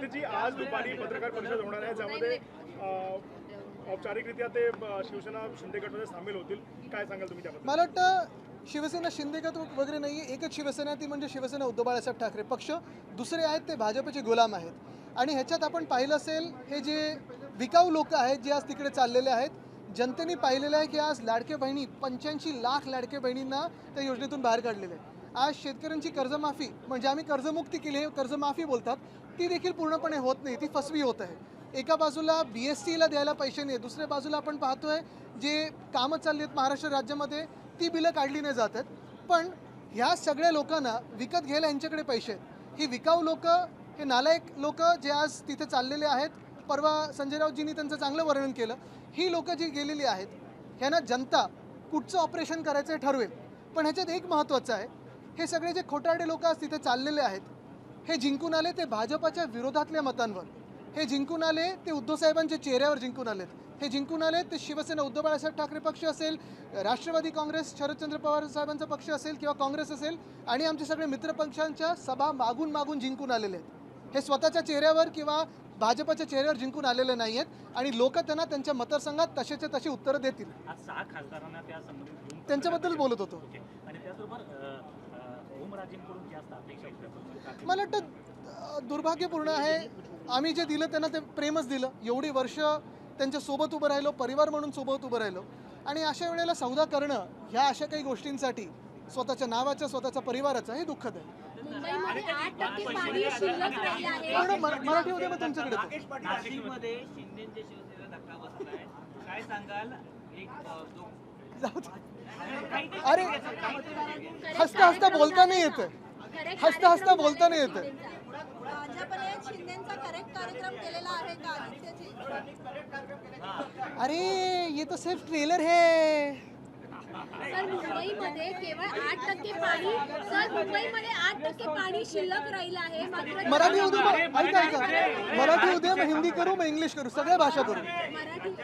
शिवसेनेची आज दुपारी पत्रकार परिषद होणार आहे, ज्यामध्ये औपचारिकरित्या ते शिवसेना शिंदे गटमध्ये सामील होतील. काय सांगाल तुम्ही त्याबद्दल? मला वाटतं शिवसेना शिंदे गट वगैरे नाही आहे, एकच शिवसेना ती म्हणजे शिवसेना उद्धव बाळासाहेब ठाकरे पक्ष. दुसरे आहेत ते भाजपचे गुलाम आहेत. आणि ह्याच्यात आपण पाहिलं असेल, हे जे विकाऊ लोक आहेत जे आज तिकडे चाललेले आहेत, जनतेने पाहिलेलं आहे की आज लाडके बहिणी 85 लाख लाडके बहिणींना त्या योजनेतून बाहेर काढलेले आहे. आज शेतकऱ्यांची कर्जमाफी म्हणजे आम्ही कर्जमुक्ती केली आहे, कर्जमाफी बोलतात, ती देखील पूर्णपणे होत नाही, ती फसवी होत आहे. एका बाजूला BSTला द्यायला पैसे नाही, दुसऱ्या बाजूला आपण पाहतोय जे कामं चालली आहेत महाराष्ट्र राज्यामध्ये ती बिलं काढली नाही जात आहेत. पण ह्या सगळ्या लोकांना विकत घ्यायला यांच्याकडे पैसे आहेत. ही विकाऊ लोक, हे नालायक लोक जे आज तिथे चाललेले आहेत, परवा संजय राऊतजींनी त्यांचं चांगलं वर्णन केलं, ही लोक जी गेलेली आहेत ह्यांना जनता कुठचं ऑपरेशन करायचं हे ठरवेल. पण ह्याच्यात एक महत्त्वाचं आहे, हे सगळे जे खोटारडे लोक आज तिथे चाललेले आहेत हे जिंकून आले ते भाजपाच्या विरोधातल्या मतांवर, हे जिंकून आले ते उद्धव साहेबांच्या चेहऱ्यावर जिंकून आलेत, हे जिंकून आले ते शिवसेना उद्धव बाळासाहेब ठाकरे पक्ष असेल, राष्ट्रवादी काँग्रेस शरदचंद्र पवार साहेबांचा पक्ष असेल किंवा काँग्रेस असेल आणि आमचे सगळे मित्रपक्षांच्या सभा मागून मागून जिंकून आलेले आहेत. हे स्वतःच्या चेहऱ्यावर किंवा भाजपच्या चेहऱ्यावर जिंकून आलेले नाही आहेत आणि लोक त्यांना त्यांच्या मतदारसंघात तसेच्या तशी उत्तरं देतील. आज 6 खासदारांना त्या संबंधित त्यांच्याबद्दल बोलत होतो. आणि त्याचबरोबर ओमराजेंकडून जास्त अपेक्षा होत्या. मला वाटतं दुर्भाग्यपूर्ण आहे, आम्ही जे दिलं त्यांना ते प्रेमच दिलं. एवढी वर्ष त्यांच्या सोबत उभं राहिलो, परिवार म्हणून सोबत उभं राहिलो आणि अशा वेळेला सौदा करणं ह्या अशा काही गोष्टींसाठी स्वतःच्या नावाच्या स्वतःच्या परिवाराचं हे दुःखद आहे. मुंबईमध्ये 8% पाणी शिल्लक राहिलं आहे. मराठी होते मग तुमच्याकडे नाशिकमध्ये शिंदेच्या शिवसेनेला धक्का बसलाय, काय सांगाल? अरे हसता हसता बोलता नाही येत, हसता हसता बोलता नाही येत. भाजपने शिंदेचा करेक्ट कार्यक्रम केलेला आहे का आदित्यजी? अरे ये तो सिर्फ ट्रेलर है. सर मुंबईमध्ये केवळ 8% पाणी, सर मुंबईमध्ये 8% पाणी शिल्लक राहिलं आहे. मात्र मराठी उद्या ऐका ऐका, मराठी उद्या मग हिंदी करू मग इंग्लिश करू, सगळ्या भाषा करू.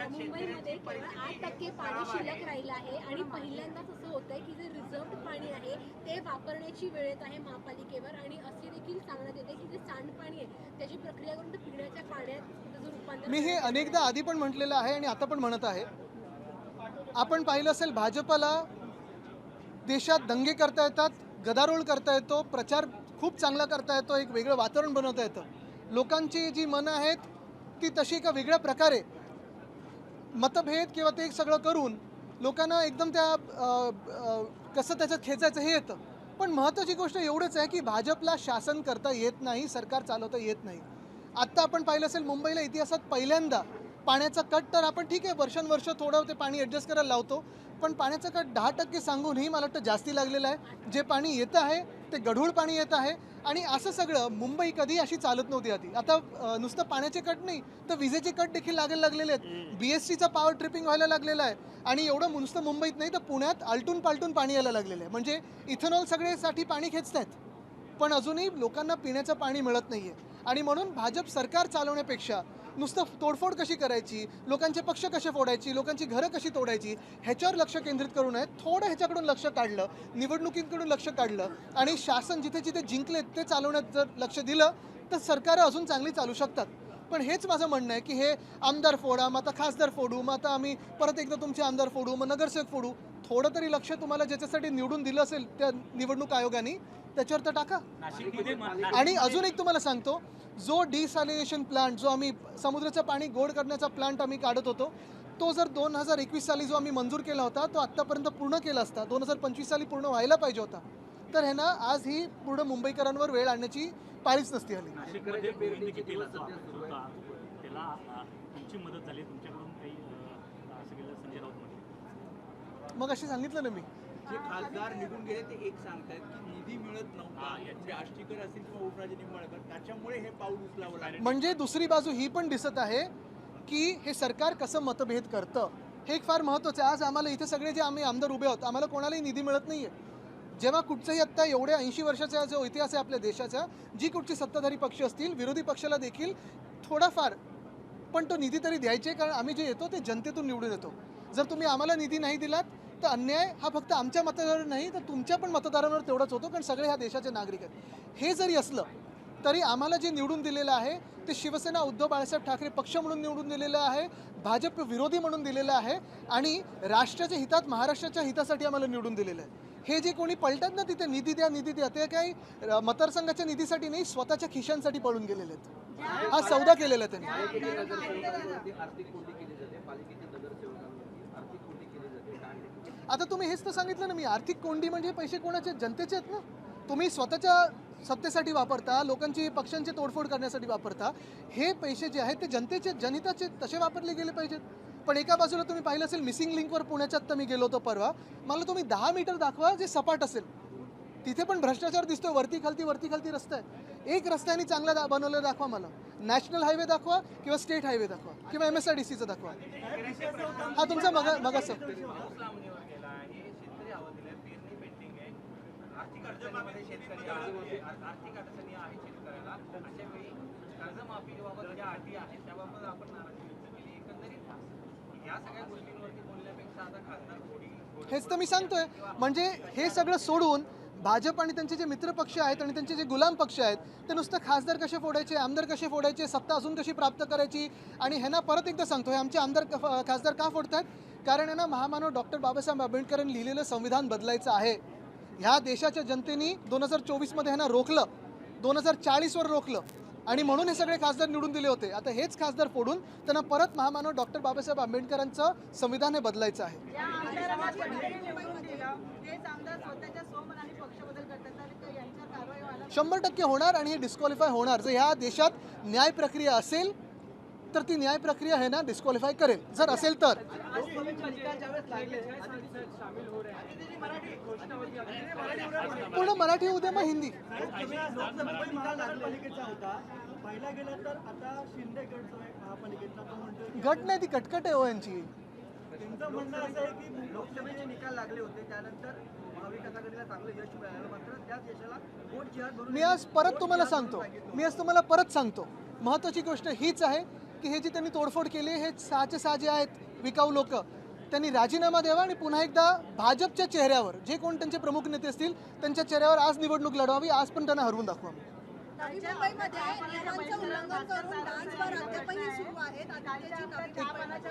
मुंबईमध्ये केवळ 8% पाणी शिल्लक राहिलं आहे आणि पहिल्यांदाच असं होतंय की जे रिझर्व्ड पाणी आहे ते वापरण्याची वेळ येत आहे महापालिकेवर. आणि असे देखील सांगण्यात येते की जे सांडपाणी आहे त्याची प्रक्रिया करून पिण्याच्या पाण्यात रूपांतर. मी हे अनेकदा आधी पण म्हटलेलं आहे आणि आता पण म्हणत आहे. आपण पाहिलं असेल भाजपला देशात दंगे करता येतात, गदारोळ करता येतो, प्रचार खूप चांगला करता येतो, एक वेगळं वातावरण बनवता येतं. लोकांची जी मनं आहेत ती तशी एका वेगळ्या प्रकारे मतभेद किंवा ते सगळं करून लोकांना एकदम त्या कसं त्याच्यात खेचायचं हे येतं. पण महत्त्वाची गोष्ट एवढंच आहे की भाजपला शासन करता येत नाही, सरकार चालवता येत नाही. आत्ता आपण पाहिलं असेल मुंबईला इतिहासात पहिल्यांदा पाण्याचा कट, तर आपण ठीक आहे वर्षानुवर्ष थोडं ते पाणी ॲडजस्ट करायला लावतो, पण पाण्याचा कट 10% सांगूनही मला वाटतं जास्ती लागलेलं आहे. जे पाणी येतं आहे ते गढूळ पाणी येत आहे आणि असं सगळं मुंबई कधी अशी चालत नव्हती आधी. आता नुसतं पाण्याचे कट नाही तर विजेचे कट देखील लागायला लागलेले आहेत, BSTचा पॉवर ट्रिपिंग व्हायला लागलेला आहे आणि एवढं नुसतं मुंबईत नाही तर पुण्यात आलटून पालटून पाणी यायला लागलेलं आहे. म्हणजे इथेनॉल सगळेसाठी पाणी खेचत आहेत पण अजूनही लोकांना पिण्याचं पाणी मिळत नाही आहे. आणि म्हणून भाजप सरकार चालवण्यापेक्षा नुसतं तोडफोड कशी करायची, लोकांचे पक्ष कसे फोडायची, लोकांची घरं कशी तोडायची ह्याच्यावर लक्ष केंद्रित करू नये. थोडं ह्याच्याकडून लक्ष काढलं, निवडणुकींकडून लक्ष काढलं आणि शासन जिथे जिथे जिंकलेत ते चालवण्यात जर लक्ष दिलं तर सरकारं अजून चांगली चालू शकतात. पण हेच माझं म्हणणं आहे की हे आमदार फोडा, मग आता खासदार फोडू, मग आता आम्ही परत एकदा तुमचे आमदार फोडू, मग नगरसेवक फोडू. थोडं तरी लक्ष तुम्हाला ज्याच्यासाठी निवडून दिलं असेल त्या निवडणूक आयोगाने त्याच्यावर तर टाका. आणि अजून एक तुम्हाला सांगतो, जो डिसॅलिनेशन प्लांट जो आम्ही समुद्राचं पाणी गोड करण्याचा प्लांट आम्ही काढत होतो तो जर 2021 साली जो आम्ही मंजूर केला होता तो आत्तापर्यंत पूर्ण केला असता, 2025 साली पूर्ण व्हायला पाहिजे होता, तर ह्यानं आज ही पूर्ण मुंबईकरांवर वेळ आणण्याची पाळीच नसती आली. मग अशी सांगितलं ना मी, जे खासदार निघून गेले ते एक सांगतायत की निधी मिळत नव्हता, म्हणजे आष्टीकर असतील किंवा ओमराजे निंबाळकर, त्याच्यामुळे हे पाऊल उचलावं लागलं. म्हणजे दुसरी बाजू ही पण दिसत आहे की हे सरकार कसं मतभेद करतं हे एक फार महत्त्वाचं आहे. आज आम्हाला इथे सगळे जे आम्ही आमदार उभे आहोत आम्हाला कोणालाही निधी मिळत नाही आहे. जेव्हा कुठचंही आत्ता एवढ्या 80 वर्षाचा जो इतिहास आहे आपल्या देशाचा, जी कुठची सत्ताधारी पक्ष असतील विरोधी पक्षाला देखील थोडाफार पण तो निधी तरी द्यायचे, कारण आम्ही जे येतो ते जनतेतून निवडून येतो. जर तुम्ही आम्हाला निधी नाही दिलात तर अन्याय हा फक्त आमच्या मतदारांवर नाही तर तुमच्या पण मतदारांवर तेवढाच होतो, कारण सगळे ह्या देशाचे नागरिक आहेत. हे जरी असलं तरी आम्हाला जे निवडून दिलेलं आहे ते शिवसेना उद्धव बाळासाहेब ठाकरे पक्ष म्हणून निवडून दिलेलं आहे, भाजप विरोधी म्हणून दिलेलं आहे आणि राष्ट्राच्या हितात महाराष्ट्राच्या हितासाठी आम्हाला निवडून दिलेलं आहे. हे जे कोणी पळतात ना तिथे निधी द्या ते काही मतदारसंघाच्या निधीसाठी नाही, स्वतःच्या खिशांसाठी पळून गेलेले आहेत. हा सौदा केलेला आहे त्यांनी. आता तुम्ही हेच तर सांगितलं ना मी, आर्थिक कोंडी म्हणजे पैसे कोणाचे, जनतेचे आहेत ना. तुम्ही स्वतःच्या सत्तेसाठी वापरता, लोकांची पक्षांची तोडफोड करण्यासाठी वापरता. हे पैसे जे आहेत ते जनतेचे, जनहिताचे तसे वापरले गेले पाहिजेत. पण एका बाजूला तुम्ही पाहिलं असेल मिसिंग लिंकवर पुण्याच्यात तर मी गेलो होतो परवा, मला तुम्ही 10 मीटर दाखवा जे सपाट असेल, तिथे पण भ्रष्टाचार दिसतोय. वरती खालती रस्ता आहे. एक रस्त्याने चांगला बनवलेला दाखवा मला. नॅशनल हायवे दाखवा किंवा स्टेट हायवे दाखवा किंवा MSRDCचं दाखवा. हा तुमचा मगाचा आर्थिक अडचणीमध्ये शेतकरी आहे, आर्थिक अडचणी आहे शेतकऱ्याला. अशा वेळी कर्जमाफीबाबत ज्या अटी आहेत त्याबाबत आपण नाराजी व्यक्त केली. एकंदरीत या सगळ्या गोष्टींवरती बोलण्यापेक्षा आता खासदार थोडी हेच तर मी सांगतोय. म्हणजे हे सगळं सोडून भाजप आणि त्यांचे जे मित्र पक्ष आहेत आणि त्यांचे जे गुलाम पक्ष आहेत ते नुसतं खासदार कसे फोडायचे, आमदार कसे फोडायचे, सत्ता अजून कशी प्राप्त करायची. आणि ह्यांना परत एकदा सांगतो, हे आमचे आमदार खासदार का फोडतात? कारण यांना महामानव डॉक्टर बाबासाहेब आंबेडकरांनी लिहिलेलं संविधान बदलायचं आहे. ह्या देशाच्या जनतेने 2024मध्ये ह्यांना रोखलं, 2040वर रोखलं आणि म्हणून हे सगळे खासदार निवडून दिले होते. आता हेच खासदार फोडून त्यांना परत महामानव डॉक्टर बाबासाहेब आंबेडकरांचं संविधान हे बदलायचं आहे. 100% होणार आणि हे डिस्क्वालिफाय होणार. जर ह्या देशात न्याय प्रक्रिया असेल तर ती न्याय प्रक्रिया आहे ना डिस्क्वालिफाय करेल. जर असेल तर पूर्ण मराठी उद्या मग हिंदी. गट नाही, ती कटकट आहे हो यांची. लोकसभेचे निकाल लागले होते त्यानंतर महाविकास आघाडीला चांगलं यश मिळालं, मात्र त्याच यशाला वोट जिहाद भरून मी आज तुम्हाला परत सांगतो महत्त्वाची गोष्ट हीच आहे की हे जे त्यांनी तोडफोड केली हे 6चे 6 जे आहेत विकाऊ लोक, त्यांनी राजीनामा द्यावा आणि पुन्हा एकदा भाजपच्या चेहऱ्यावर जे कोण त्यांचे प्रमुख नेते असतील त्यांच्या चेहऱ्यावर आज निवडणूक लढवावी. आज पण त्यांना हरवून दाखवा. नवी मुंबईमध्ये नियमांचं उल्लंघन करून डान्स बार अद्यापही सुरू आहेत.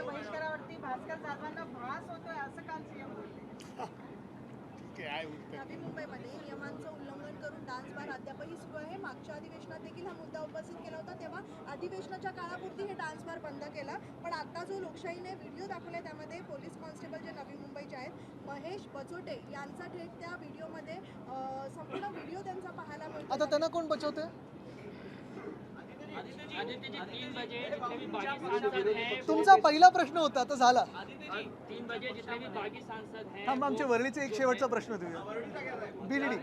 बहिष्कारावरती भास्कर जाधवांना भास होतोय असं काल सीएम बोलले. नवी मुंबईमध्ये नियमांचं उल्लंघन करून डान्स बार अद्यापही सुरू आहे. मागच्या अधिवेशनात देखील हा मुद्दा उपस्थित केला होता, तेव्हा अधिवेशनाच्या काळापुरती हे डान्स बार बंद केला. पण आता जो लोकशाहीने व्हिडिओ दाखवला त्यामध्ये पोलीस कॉन्स्टेबल जे नवी मुंबईचे आहेत महेश बचोटे यांचा थेट त्या व्हिडिओमध्ये संपूर्ण व्हिडिओ त्यांचा पाहायला मिळतो. आता त्यांना कोण बचवते? तुमचा पहिला प्रश्न होता, आता झाला. थांबा, आमच्या वरळीचे एक शेवटचा प्रश्न देऊया. बिलडी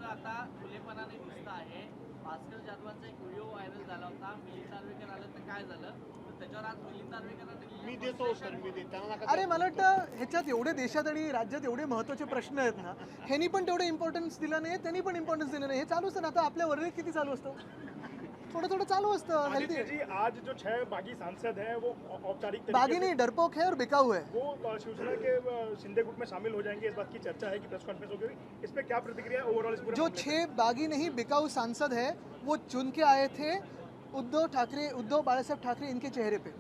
आता खुलेपणाने दिसत आहे. भास्कर जाधवांचा एक व्हिडिओ व्हायरल झाला होता. मिलिंद नार्वेकर आलं तर काय झालं, तर त्याच्यावर आज मिलिंद नार्वेकरांनी अरे मला वाटतं ह्याच्यात एवढे देशात आणि राज्यात एवढे महत्त्वाचे प्रश्न आहेत ना, ह्यांनी पण तेवढे इम्पॉर्टन्स दिला नाही, त्यांनी पण इम्पॉर्टन्स दिलं नाही. हे चालू असतं ना. आता आपल्या वरळीत किती चालू असतं, थोडं चालू असतं. हेल्दी जी आज जो 6 बागी सांसद हैं वो औपचारिक बागी नहीं, डरपोक है और बिकाऊ है. वो शिवसेना के शिंदे गुट में शामिल हो जाएंगे, इस बात की चर्चा है कि प्रेस कॉन्फ्रेंस होगी. इस पे क्या प्रतिक्रिया है ओवरऑल? जो 6 बागी नहीं बिकाऊ सांसद है वो चुन के आए थे उद्धव बाळासाहेब ठाकरे इनके चेहरे पे.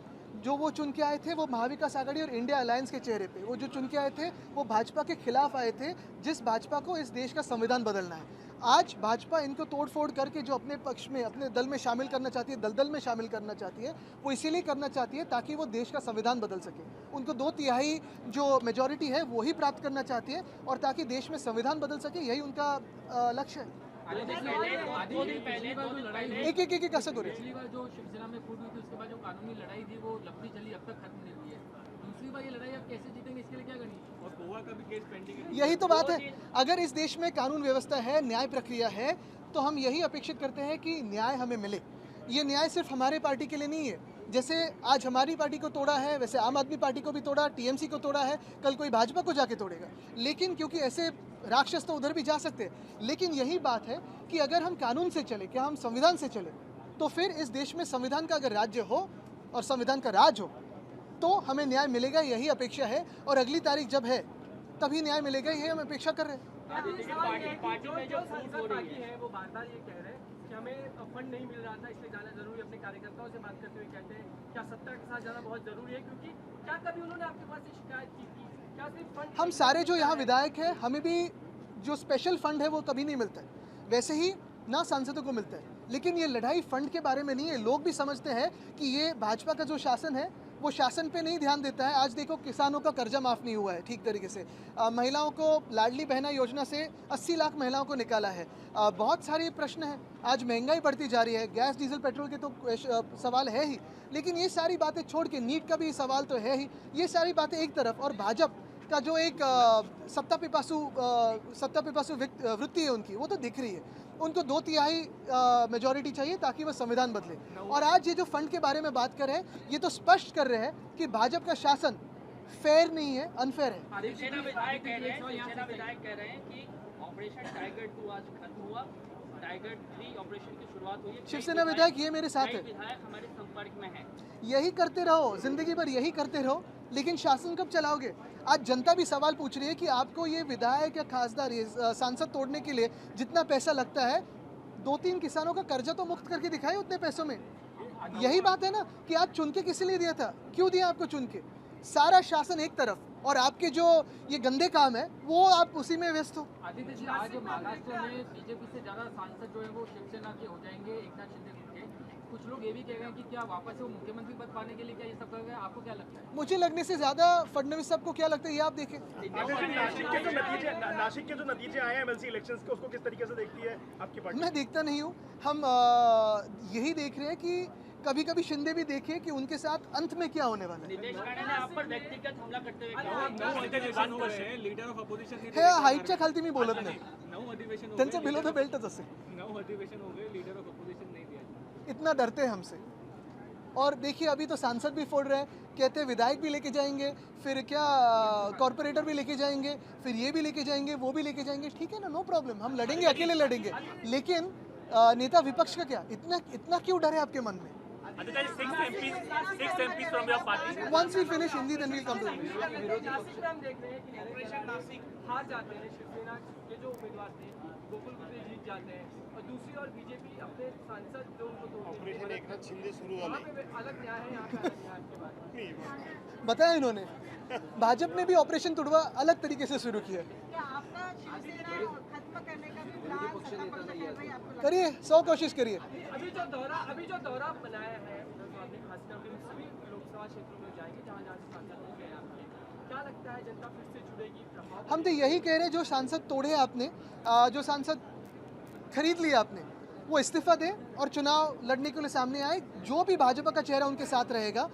जो वो चुन के आए थे वो महाविकास आघाड़ी और इंडिया अलायंस के चेहरे पे. वो जो चुन के आए थे वो भाजपा के खिलाफ आए थे, जिस भाजपा को इस देश का संविधान बदलना है. आज भाजपा इनको तोड़फोड़ करके जो अपने पक्ष में अपने दल में शामिल करना चाहती है, दलदल में शामिल करना चाहती है, वो इसीलिए करना चाहती है ताकि वो देश का संविधान बदल सके. उनको 2/3 जो मेजॉरिटी है वही प्राप्त करना चाहती है और ताकि देश में संविधान बदल सके, यही उनका लक्ष्य है. एक असं करूँ. पिछली बार जो शिवसेना में फूट हुई थी उसके बाद जो कानूनी लड़ाई थी वो लंबी चली, अब तक खत्म नहीं हुई है. दूसरी बार ये लड़ाई आप कैसे जीतेंगे, इसके लिए क्या करनी है? और गोवा का भी केस पेंडिंग है. यही तो बात है. अगर इस देश में कानून व्यवस्था है, न्याय प्रक्रिया है, तो हम यही अपेक्षित करते हैं कि न्याय हमें मिले. ये न्याय सिर्फ हमारे पार्टी के लिए नहीं है. जैसे आज हमारी पार्टी को तोड़ा है वैसे आम आदमी पार्टी को भी तोड़ा, टीएमसी को तोड़ा है, कल कोई भाजपा को जाके तोड़ेगा. लेकिन क्योंकि ऐसे राक्षस तो उधर भी जा सकते हैं. लेकिन यही बात है कि अगर हम कानून से चले, क्या हम संविधान से चले, तो फिर इस देश में संविधान का अगर राज्य हो और संविधान का राज हो तो हमें न्याय मिलेगा. यही अपेक्षा है और अगली तारीख जब है तभी न्याय मिलेगा, यही हम अपेक्षा कर रहे हैं. पार्टी में जो सांसद बाकी है वो बार बार ये कह रहे हैं कि हमें फंड नहीं मिल रहा था इसलिए जाना जरूरी। अपने कार्यकर्ताओं से बात करते हुए कहते हैं क्या सत्ता के साथ जाना बहुत जरूरी है, क्योंकि क्या कभी उन्होंने आपके पास ये शिकायत की थी? क्या सिर्फ फंड हम सारे जो यहाँ विधायक हैं, हमें भी जो स्पेशल फंड है वो कभी नहीं मिलता है, वैसे ही ना सांसदों को मिलता है। लेकिन ये लड़ाई फंड के बारे में नहीं है। लोग भी समझते हैं कि ये भाजपा का जो शासन है वो शासन पे नहीं ध्यान देता है। आज देखो किसानों का कर्जा माफ़ नहीं हुआ है ठीक तरीके से। महिलाओं को लाडली बहना योजना से 80 लाख महिलाओं को निकाला है। बहुत सारे प्रश्न हैं। आज महंगाई बढ़ती जा रही है, गैस डीजल पेट्रोल के तो सवाल है ही, लेकिन ये सारी बातें छोड़ के नीट का भी सवाल तो है ही। ये सारी बातें एक तरफ, और भाजपा का जो एक सत्ता पिपासु वृत्ति है उनकी, वो तो दिख रही है। उनको 2/3 मेजॉरिटी चाहिए ताकि वह संविधान बदले। और आज ये जो फंड के बारे में बात कर रहे हैं, ये तो स्पष्ट कर रहे हैं कि भाजपा का शासन फेयर नहीं है, अनफेयर है। शिवसेना विधायक कह रहे हैं कि ऑपरेशन टाइगर 2 आज खत्म हुआ, टाइगर 3 ऑपरेशन की शुरुआत हुई है। शिवसेना विधायक ये मेरे साथ है, विधायक हमारे संपर्क में है। यही करते रहो, जिंदगी भर यही करते रहो, लेकिन शासन कब चलाओगे? आज जनता भी सवाल पूछ रही है कि आपको ये विधायक या खासदार, ये सांसद तोड़ने के लिए जितना पैसा लगता है, 2-3 किसानों का कर्जा तो मुक्त करके दिखाए उतने पैसों में। यही बात है ना कि आप चुन के किस लिए दिया था, क्यों दिया आपको चुन के? सारा शासन एक तरफ और आपके जो ये गंदे काम है वो आप उसी में व्यस्त हो। आदित्य जी, आज महाराष्ट्र में बीजेपी से ज़्यादा सांसद जो है वो शिवसेना के हो जाएंगे, एकनाथ शिंदे के। कुछ लोग ये भी कह रहे हैं कि क्या वापस से वो मुख्यमंत्री पद पाने के लिए क्या ये सब कर रहे हैं? आपको क्या लगता है? मुझे लगने से ज़्यादा फडणवीस साहब को क्या लगता है ये आप देखें। नासिक के जो नतीजे आए हैं एमएलसी इलेक्शंस के, उसको किस तरीके से देखती है आपकी पार्टी? मैं देखता नहीं हूँ। हम यही देख रहे हैं कि कभी कभी शिंदे भी देखे कि उनके साथ अंत में क्या होने वाला है। नितेश राणे ने आप पर व्यक्तिगत हमला करते हुए लीडर ऑफ अपोजिशन हे हाईटच्या खालती मी बोलत नाही, 9 अधिवेशन त्यांचं बिलो द बेल्टच असेल। 9 अधिवेशन हो गए, लीडर ऑफ अपोजिशन नहीं दिया। इतना डरते हैं हमसे। और देखिए अभी तो सांसद भी फोड़ रहे हैं, कहते हैं विधायक भी लेके जाएंगे, फिर क्या कॉर्पोरेटर भी लेके जाएंगे, फिर ये भी लेके जाएंगे, वो भी लेके जाएंगे। ठीक है ना, नो प्रॉब्लम, हम लड़ेंगे, अकेले लड़ेंगे। लेकिन नेता विपक्ष का क्या, इतना क्यों डर है आपके मन में? Six MPs from your party. Once we finish Hindi, then we'll come to English. Nashik में हम देख रहे हैं कि ऑपरेशन नासिक हार जाते हैं शिवसेना के जो उम्मीदवार थे, गोकुल गुप्ते जीत जाते हैं, और दूसरी ओर बीजेपी अपने सांसद जो उनको ऑपरेशन एकनाथ शिंदे शुरू वहाँ पे अलग न्याय है, यहाँ पे अलग न्याय के बाद बताया इन्होंने, भाजपा ने भी ऑपरेशन तुड़वा अलग तरीके से शुरू किया। करिए, 100 कोशिश करिए। अभी जो दौरा बनाया है आपने, खासकर के सभी लोकसभा क्षेत्रों में जाएंगे जहाँ जहाँ से सांसद हो गए आपके, क्या लगता है जनता फिर से जुड़ेगी? प्रभाव हम तो यही कह रहे हैं, जो सांसद तोड़े आपने, जो सांसद खरीद लिए आपने, वो इस्तीफा दें और चुनाव लड़ने के लिए सामने आए। जो भी भाजपा का चेहरा उनके साथ रहेगा,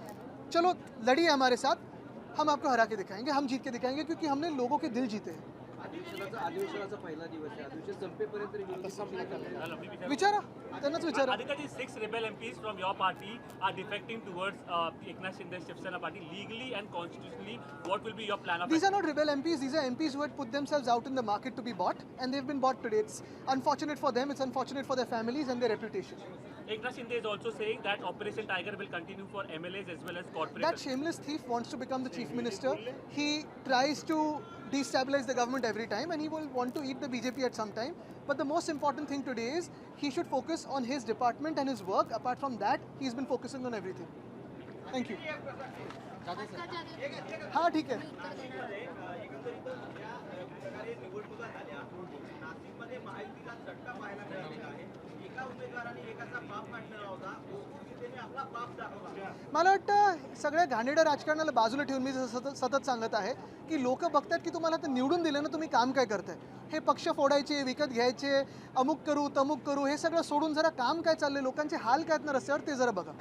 चलो लड़िए हमारे साथ, हम आपको हरा के दिखाएंगे, हम जीत के दिखाएंगे, क्योंकि हमने लोगों के दिल जीते हैं। अधिवेशनाचा पहिला दिवस आहे, अधिवेशन संपेपर्यंत विचारा, त्यांनाच विचारा। Aditya, 6 rebel MPs from your party are defecting towards Eknath Shinde Shivsena party. Legally and constitutionally, what will be your plan of These are not rebel MPs, these are MPs who had put themselves out in the market to be bought, and they've been bought today. It's unfortunate for them, it's unfortunate for their families and their reputation. Eknath Shinde is also saying that Operation Tiger will continue for MLAs as well as That corporators. shameless thief wants to become the chief minister. He tries to destabilize the government every time, and he will want to eat the BJP at some time. But the most important thing today is he should focus on his department and his work. Apart from that, he's been focusing on everything. Thank you. हाँ ठीक है। निवडणुका झाल्या, नाशिकमध्ये महायुतीला चट्टा पाहायला मिळालेला आहे। एका उमेदवाराने एकाचा बाप काढलेला होता, ओबीसीने आपला बाप दाखवला। मला वाटतं सगळ्या घाणेरड्या राजकारणाला बाजूला ठेवून मी सतत सांगत आहे की लोक बघतात की तुम्हाला तर निवडून दिलं ना, तुम्ही काम काय करताय? हे पक्ष फोडायचे, विकत घ्यायचे, अमुक करू तमुक करू, हे सगळं सोडून जरा काम काय चाललंय, लोकांचे हाल काय आहेत ना रस्त्यावर, ते जरा बघा।